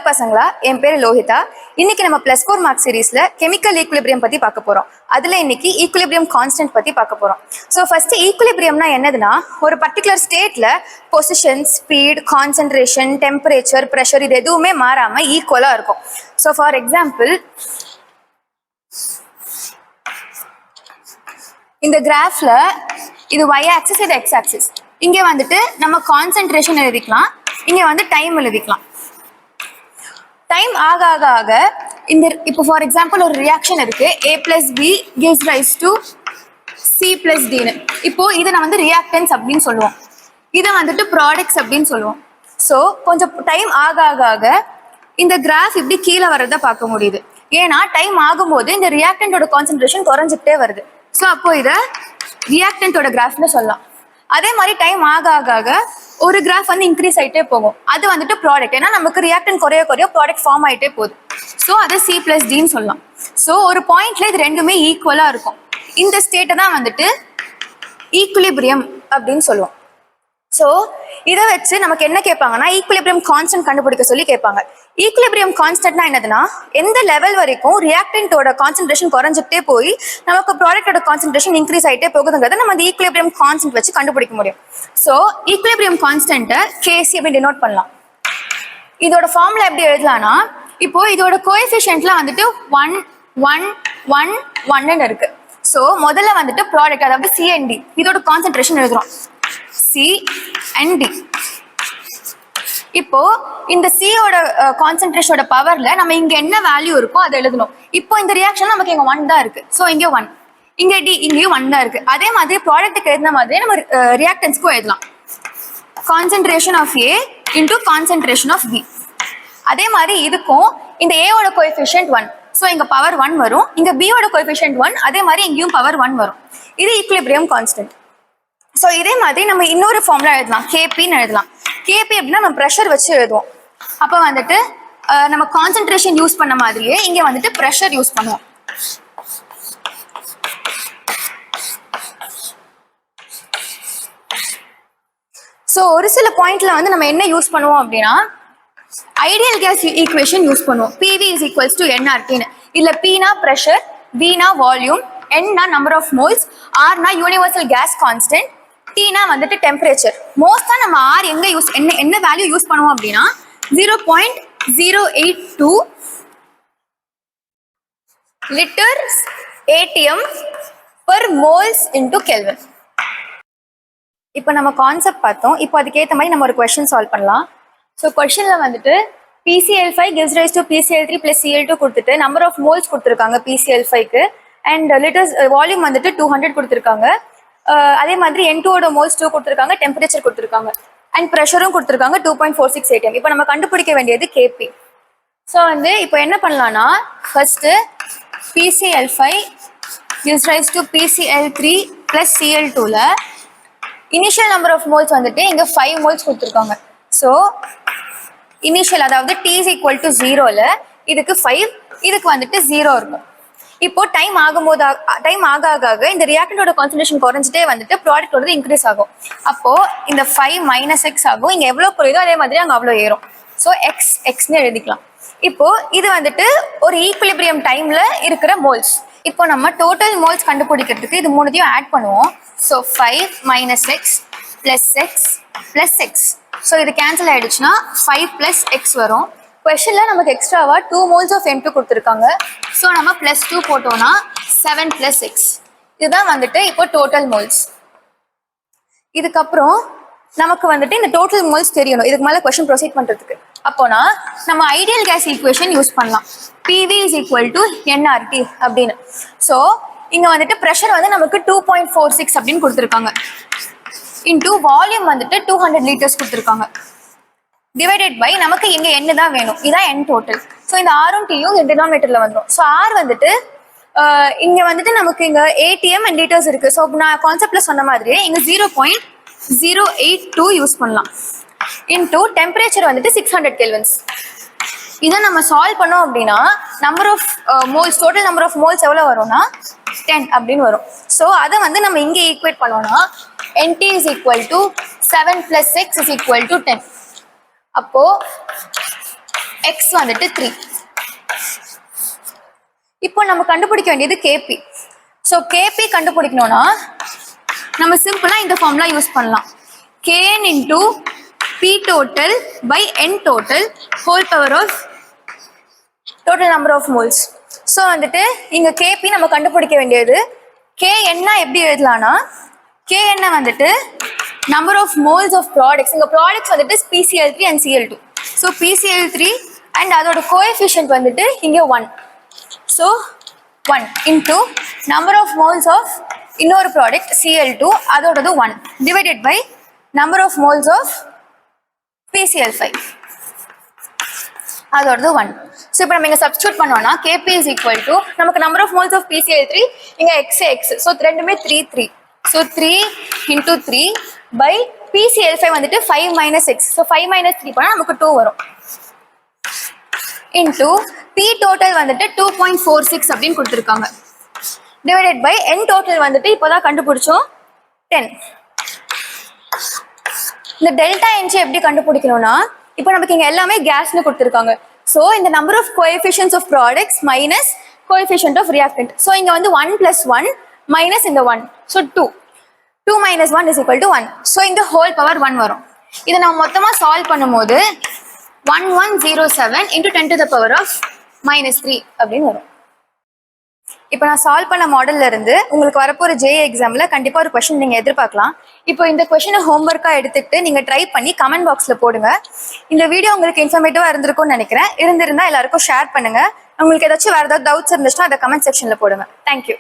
பசங்களா, என் பேர் லோஹிதா. இன்னைக்கு நம்ம +4 மார்க் சீரீஸ்ல கெமிக்கல் ஈக்குலிபிரியம் பத்தி பார்க்க போறோம். அதுல இன்னைக்கு ஈக்குலிபிரியம் கான்ஸ்டன்ட் பத்தி பார்க்க போறோம். ஸோ ஃபர்ஸ்ட் ஈக்குலிபிரியம்னா என்னதுன்னா, ஒரு பர்டிகுலர் ஸ்டேட்ல position, speed, concentration, temperature, pressure இது எதுவுமே மாறாம ஈக்குவலா இருக்கும். ஸோ ஃபார் எக்ஸாம்பிள், இந்த கிராஃப்ல இது y ஆக்சிஸ், இது x ஆக்சிஸ். இங்க வந்துட்டு நம்ம கான்சென்ட்ரேஷன் எழுதிக்கலாம், இங்க வந்து டைம் எழுதிக்கலாம். டைம் ஆக ஆக ஆக இந்த இப்போ ஃபார் எக்ஸாம்பிள் ஒரு ரியாக்ஷன் இருக்கு, a + b gives rise to c + d ன்னு. இப்போ இதை நான் வந்து ரியாக்டன்ஸ் அப்படின்னு சொல்லுவோம், இதை வந்துட்டு ப்ராடக்ட்ஸ் அப்படின்னு சொல்லுவோம். ஸோ கொஞ்சம் டைம் ஆக ஆக ஆக இந்த கிராஃப் இப்படி கீழே வர்றதை பார்க்க முடியுது. ஏன்னா டைம் ஆகும்போது இந்த ரியாக்டன்டோட கான்சென்ட்ரேஷன் குறைஞ்சிட்டே வருது. ஸோ அப்போ இதை ரியாக்டன்டோட கிராஃப்னு சொல்லலாம். அதே மாதிரி டைம் ஆக ஆக ஆக ஒரு கிராஃப் வந்து இன்க்ரீஸ் ஆகிட்டே போகும், அது வந்துட்டு ப்ராடக்ட். ஏன்னா நமக்கு ரியாக்டன் குறைய குறைய ப்ராடக்ட் ஃபார்ம் ஆகிட்டே போகுது. ஸோ அதை c + d ன்னு சொல்லலாம். ஸோ ஒரு பாயிண்ட்ல இது ரெண்டுமே ஈக்குவலாக இருக்கும். இந்த ஸ்டேட்டை தான் வந்துட்டு ஈக்குலிபிரியம் அப்படின்னு சொல்லுவோம். ஸோ இதை வச்சு நமக்கு என்ன கேட்பாங்கன்னா, ஈக்குலிபிரியம் கான்ஸ்டன்ட் கண்டுபிடிக்க சொல்லி கேட்பாங்க. ஈக்குலிபிரியம் கான்ஸ்டன்ட்னா என்னதுன்னா, எந்த லெவல் வரைக்கும் ரியாக்டன்ட்டோட கான்சென்ட்ரேஷன் குறைஞ்சிட்டே போய் நமக்கு ப்ராடக்டோட கான்சென்ட்ரேஷன் இன்க்ரீஸ் ஆகிட்டே போகுதுங்கிறத நம்ம அந்த ஈக்குலிபிரியம் கான்ஸ்டன்ட் வச்சு கண்டுபிடிக்க முடியும். ஸோ ஈக்குலிபிரியம் கான்ஸ்டன்ட்டை Kc அப்படின்னு டினோட் பண்ணலாம். இதோட ஃபார்முலா எப்படி எழுதலாம்னா, இப்போ இதோட கோஎஃபிஷியன்ட்ல வந்துட்டு 1 1 1 1 இருக்கு. ஸோ முதல்ல வந்துட்டு ப்ராடக்ட், அதாவது C and D, இதோட கான்சென்ட்ரேஷன் எழுதுறோம், C and D. இப்போ இந்த சியோட கான்சென்ட்ரேஷனோட பவர்ல நம்ம இங்க என்ன வேல்யூ இருக்கோ அதை எழுதணும். இப்போ இந்த ரியாக்ஷன் நமக்கு இங்க 1 தான் இருக்கு, ஸோ இங்க 1, இங்க D, இங்கேயும் 1 தான் இருக்கு. அதே மாதிரி ப்ராடக்ட்டுக்கு எழுதின மாதிரி நம்ம ரியாக்டன்ஸ்க்கும் எழுதலாம், concentration of A into concentration of B. அதே மாதிரி இதுக்கும் இந்த ஏவோட கோஎஃபிஷியன்ட் 1, ஸோ இங்க பவர் 1 வரும், இங்க பியோட கோஎஃபிஷியன்ட் 1, அதே மாதிரி இங்கேயும் பவர் 1 வரும். இது ஈக்குலிபிரியம் கான்ஸ்டன்ட். ஸோ இதே மாதிரி நம்ம இன்னொரு ஃபார்முலா எழுதலாம், கேபின்னு எழுதலாம். கேபி அப்படின்னா நம்ம ப்ரெஷர் வச்சு எழுதுவோம். அப்போ வந்துட்டு நம்ம கான்சென்ட்ரேஷன் யூஸ் பண்ண மாதிரியே இங்கே வந்துட்டு ப்ரெஷர் யூஸ் பண்ணுவோம். ஸோ ஒரு சில பாயிண்ட்ல வந்து நம்ம என்ன யூஸ் பண்ணுவோம் அப்படின்னா, ஐடியல் கேஸ் ஈக்குவேஷன் யூஸ் பண்ணுவோம். PV = nRTன்னு. இல்லை Pனா ப்ரெஷர், Vனா வால்யூம், Nனா நம்பர் ஆஃப் மோல்ஸ், Rனா யூனிவர்சல் கேஸ் கான்ஸ்டன்ட், Tனா வந்துட்டு டெம்பரேச்சர். மோஸ்டா நம்ம R எங்க யூஸ் என்ன வேல்யூ யூஸ் பண்ணுவோம் அப்படின்னா 0.082 litres ATM per moles into Kelvin. இப்போ நம்ம கான்செப்ட் பார்த்தோம். இப்போ அதுக்கேற்ற மாதிரி நம்ம ஒரு கொஸ்டின் சால்வ் பண்ணலாம். ஸோ கொஸ்டின்ல வந்துட்டு PCl5 gives rise to PCl3 + Cl2 கொடுத்துட்டு நம்பர் ஆஃப் மோல்ஸ் கொடுத்துருக்காங்க PCl5க்கு, அண்ட் லிட்டர்ஸ் வால்யூம் வந்துட்டு 200 கொடுத்துருக்காங்க. அதே மாதிரி N2ஓட மோல்ஸ் 2 கொடுத்துருக்காங்க, டெம்பரேச்சர் கொடுத்துருக்காங்க, அண்ட் ப்ரெஷரும் கொடுத்துருக்காங்க 2.46 ATM. இப்போ நம்ம கண்டுபிடிக்க வேண்டியது KP. ஸோ வந்து இப்போ என்ன பண்ணலாம்னா, first PCl5 gives rise to PCl3 + Cl2ல இனிஷியல் நம்பர் ஆஃப் மோல்ஸ் வந்துட்டு இங்க 5 மோல்ஸ் கொடுத்துருக்காங்க. ஸோ இனிஷியல், அதாவது T = 0ல இதுக்கு 5, இதுக்கு வந்துட்டு 0 இருக்கும். இப்போ டைம் ஆக ஆக இந்த ரியாக்டன்டோட கான்சென்ட்ரேஷன் குறைஞ்சிட்டே வந்துட்டு ப்ராடக்டோட இன்க்ரீஸ் ஆகும். அப்போ இந்த 5 - x ஆகும், இங்க எவ்வளவு குறையுதோ அதே மாதிரி அங்க அவ்வளோ ஏறும். ஸோ எக்ஸ்ன்னு எழுதிக்கலாம். இப்போ இது வந்துட்டு ஒரு ஈக்குலிபிரியம் டைம்ல இருக்கிற மோல்ஸ். இப்போ நம்ம டோட்டல் மோல்ஸ் கண்டுபிடிக்கிறதுக்கு இது மூணுத்தையும் ஆட் பண்ணுவோம். So 5 - x + x + x. So இது கேன்சல் ஆயிடுச்சுன்னா 5 + x வரும். கொஸ்டின்ல நமக்கு எக்ஸ்ட்ராவா 2 moles of N2 கொடுத்துருக்காங்க. ஸோ நம்ம +2 போட்டோம்னா 7 + x. இதுதான் வந்துட்டு இப்போ டோட்டல் மோல்ஸ். இதுக்கப்புறம் நமக்கு வந்துட்டு இந்த டோட்டல் மோல்ஸ் தெரியணும் இதுக்கு மேலே கொஸ்டின் ப்ரொசீட் பண்ணுறதுக்கு. அப்போனா நம்ம ஐடியல் கேஸ் ஈக்குவேஷன் யூஸ் பண்ணலாம், PV = nRT அப்படின்னு. ஸோ இங்கே வந்துட்டு ப்ரெஷர் வந்து நமக்கு 2.46 அப்படின்னு கொடுத்துருக்காங்க, இன்டூ வால்யூம் வந்துட்டு 200 லிட்டர்ஸ் கொடுத்துருக்காங்க, டிவைடட் பை நமக்கு எங்க n தான் வேணும், இதான் n டோட்டல். ஸோ இந்த R-ம் T-யும் டினாமினேட்டர்ல வந்துடும். ஸோ R வந்துட்டு இங்க வந்துட்டு நமக்கு இங்க ATM அண்ட் லிட்டர்ஸ் இருக்கு. ஸோ நான் கான்செப்ட்ல சொன்ன மாதிரி இங்க 0.082 யூஸ் பண்ணலாம், இன்டூ டெம்பரேச்சர் வந்துட்டு 600 கெல்வின்ஸ். இதை நம்ம சால்வ் பண்ணோம் அப்படின்னா number of moles, total number of moles எவ்வளோ வரும்னா 10 அப்படின்னு வரும். ஸோ அதை வந்து நம்ம இங்கே ஈக்குவேட் பண்ணோம்னா NT = 7 + x = 10. அப்போ எக்ஸ் வந்துட்டு 3. இப்போ நம்ம கண்டுபிடிக்க வேண்டியது கேபி. ஸோ கேபி கண்டுபிடிக்கணும்னா நம்ம சிம்பிளா இந்த ஃபார்முலா யூஸ் பண்ணலாம். kn into P total by N total whole power of total number of moles. So வந்துட்டு இங்க கேபி நம்ம கண்டுபிடிக்க வேண்டியது கே என்ன எப்படி எழுதலாம்னா கே என்ன வந்துட்டு number of moles of products. இங்க ப்ராடக்ட்ஸ் வந்துட்டு PCl3 and Cl2. So PCl3 and அதோட கோஎஃபிஷியன்ட் வந்துட்டு இங்க 1. So 1 into number of moles of இன்னொரு ப்ராடக்ட் Cl2 அதோடது 1 divided by number of moles of PCl5 அதோடது 1. ஸோ இப்போ நம்ம இங்கே சப்ஸ்டியூட் பண்ணோம்னா கேபி இஸ் ஈக்குவல் டு நமக்கு number of moles of PCl3 இங்கே எக்ஸ். ஸோ ரெண்டுமே 3. ஸோ 3 இன்டூ 3 பை PCl5 வந்துட்டு 5 மைனஸ் எக்ஸ். ஸோ 5 மைனஸ் 3 பண்ணால் நமக்கு 2 வரும். இன்டூ பி டோட்டல் வந்துட்டு 2.46 அப்படின்னு கொடுத்துருக்காங்க. டிவைடட் பை என் டோட்டல் வந்துட்டு இப்போதான் கண்டுபிடிச்சோம் 10. இந்த டெல்டா என்ஜி எப்படி கண்டுபிடிக்கணும்னா இப்போ நமக்கு இங்கே எல்லாமே கேஸ்னு கொடுத்துருக்காங்க. ஸோ இந்த number of coefficients of products minus coefficient of reactant. So இங்கே வந்து 1 + 1 மைனஸ் இந்த 1. So 2 minus 1 is equal to 1. So இந்த ஹோல் பவர் 1 வரும். இதை நம்ம மொத்தமாக சால்வ் பண்ணும்போது 1107 into 10 to the power of -3 அப்படின்னு வரும். இப்போ நான் சால்வ் பண்ண மாடல்ல இருந்து உங்களுக்கு வரப்போற JEE எக்ஸாம்ல கண்டிப்பா ஒரு கொஸ்டின் நீங்க எதிர்பார்க்கலாம். இப்போ இந்த கொஸ்டினை ஹோம்ஒர்க்கா எடுத்துக்கிட்டு நீங்க ட்ரை பண்ணி கமெண்ட் பாக்ஸ்ல போடுங்க. இந்த வீடியோ உங்களுக்கு இன்ஃபர்மேட்டிவா இருந்திருக்கும்னு நினைக்கிறேன். இருந்திருந்தா எல்லாருக்கும் ஷேர் பண்ணுங்க. உங்களுக்கு ஏதாச்சும் வேற ஏதாவது டவுட்ஸ் இருந்துச்சுன்னா அதை கமெண்ட் செக்ஷன்ல போடுங்க. தேங்க்யூ.